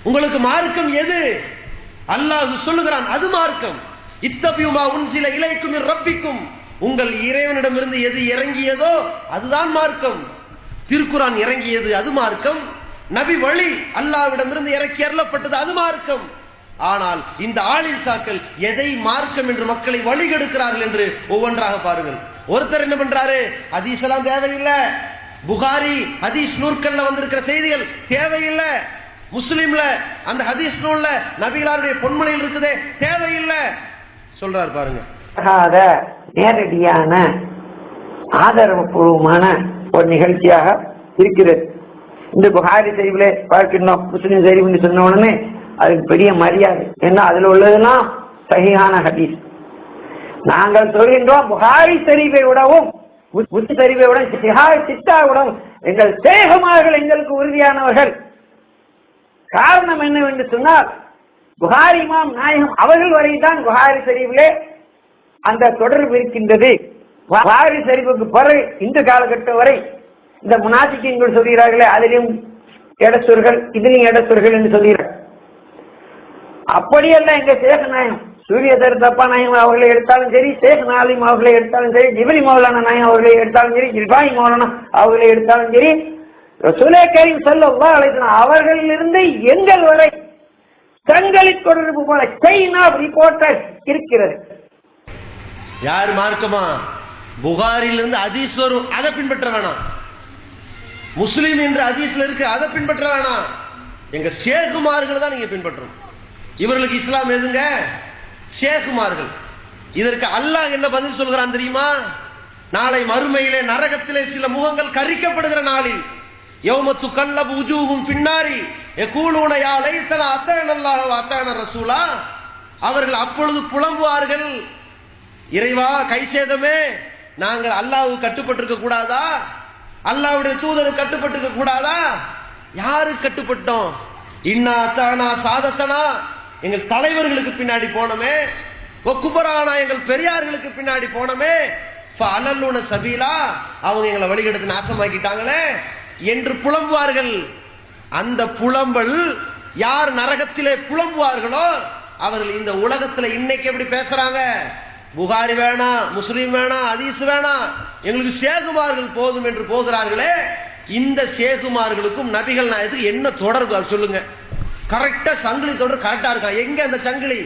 உங்களுக்கு மார்க்கம் எது? அல்லாஹ் சொல்லுகிறான், அது மார்க்கம். இத்தபியுமா உன்சில இலைக்கும் ரப்பிக்கும், உங்கள் இறைவனிடமிருந்து எது இறங்கியதோ அதுதான் மார்க்கம். திருக்குரான் இறங்கியது, அது மார்க்கம். நபி வழி அல்லாஹ்விடமிருந்து இறக்கி அருளப்பட்டது, அது மார்க்கம். ஆனால் இந்த ஆலிம்சாக்கள் எதை மார்க்கம் என்று மக்களை வழிகெடுக்கிறார்கள் என்று ஒவ்வொன்றாக பாருங்கள். ஒருத்தர் என்ன பண்றாரு, ஹதீஸ் எல்லாம் தேவையில்லை, புகாரி ஹதீஸ் நூற்கள்ல வந்திருக்கிற செய்திகள் தேவையில்லை, முஸ்லிம்ல அந்த ஹதீஸ் நூல்ல நபிகளாருடைய பொன்மொழியில் இருக்குதே தேவையில்லை சொல்றாரு. பாருங்க, நேரடியான ஆதரவுபூர்வமான ஒரு நிகழ்ச்சியாக இருக்கிறது. இந்த புகாரி ஷரீஃபிலே பார்க்கின்றோம், முஸ்லிம் ஷரீஃப் என்று சொன்ன உடனே அதுக்கு பெரிய மரியாதை. ஏன்னா அதுல உள்ளதெல்லாம் சஹீஹான ஹதீஸ். நாங்கள் சொல்கின்றோம் புகாரி ஷரீஃபை விடவும் முஸ்லிம் ஷரீஃபை விட சித்தாவிடவும் எங்கள் சேகமார்கள் எங்களுக்கு உறுதியானவர்கள். காரணம் என்னவென்று சொன்னால், புகாரி இமாம் நாயகம் அவர்கள் வரைதான் புகாரி ஷரீஃபிலே அந்த தொடர்பு இருக்கின்றது. புகாரி ஷரீஃபுக்கு பிறகு இந்த காலகட்டம் வரை இந்த முனாஃபிகீன்கள் சொல்கிறார்களே, அதிலும் இடச்சொற்கள் இதிலும் இடச்சொற்கள் என்று சொல்கிறார்கள். அப்படியல்ல எங்க சேக நாயகம் சூரிய தப்பா நாயகம் அவர்களை எடுத்தாலும் சரி, சேக் நாலிம் அவர்களை எடுத்தாலும் சரி, ஜிப்ரி மௌலானா நாயகம் அவர்களை எடுத்தாலும் சரி, ஜில்பாய் மௌலானா அவர்களை எடுத்தாலும் சரி, ரசூலே கரீம் ஸல்லல்லாஹு அலைஹி வஸல்லம் அவர்களிலிருந்து எங்கள் வரை தங்களை தொடர்பு போல செயின் ஆஃப் ரிப்போர்ட்டர் இருக்கிறது. யார் மார்க்கமா? புகாரிலிருந்து ஹதீஸ் வரும், அதை பின்பற்ற வேணாம். முஸ்லிம் என்று ஹதீஸ்ல இருக்கு, அதை பின்பற்ற வேணாம். எங்க ஷேகுமார்கள் தான் நீங்க பின்பற்றணும். இவர்களுக்கு இஸ்லாம் எதுங்க? ஷேகுமார்கள். இதற்கு அல்லாஹ் என்ன பதில் சொல்கிறான் தெரியுமா? நாளை மறுமையிலே நரகத்திலே சில முகங்கள் கரிக்கப்படுகிற நாளில், யௌமத்து கல்லபு உஜூஹும் பின்னாரி யகூலூன யா லைஸனா அத்தஅனல்லாஹ வ அத்தஅன ரசூலா, அவர்கள் அப்பொழுது புலம்புவார்கள், இறைவா கை சேதமே, நாங்கள் அல்லாஹ்வுக்கு கட்டுப்பட்டிருக்க கூடாதா? அல்லாஹ்வுடைய தூதருக்கு கட்டுப்பட்டிருக்க கூடாதா? யாருக்கு கட்டுப்பட்டோம்? இன்னா அத்தானா சாதத்தனா, எங்கள் தலைவர்களுக்கு பின்னாடி போனோமே, குபரானா எங்கள் பெரியார்களுக்கு பின்னாடி போனோமே, ஃபஅலல்லுன சபீலா, அவங்க எங்களை வழிகெடுத்து நாசமாக்கிட்டாங்களே என்று புலம்புவார்கள். அந்த புலம்பல் யார் நரகத்திலே புலம்புவார்களோ அவர்கள் இந்த உலகத்துல இன்னைக்கு எப்படி பேசுறாங்க? புகாரி வேணாம், முஸ்லிம் வேணாம், ஹதீஸ் வேணாம், எங்களுக்கு சேகுமார்கள் போதும் என்று போகிறார்களே, இந்த சேகுமார்களுக்கும் நபிகள் நாயகத்துக்கு என்ன தொடர்பு? சொல்லுங்க. கரெக்டா சங்கிலி தொடர் கரெக்டா இருக்கா? எங்க அந்த சங்கிலி?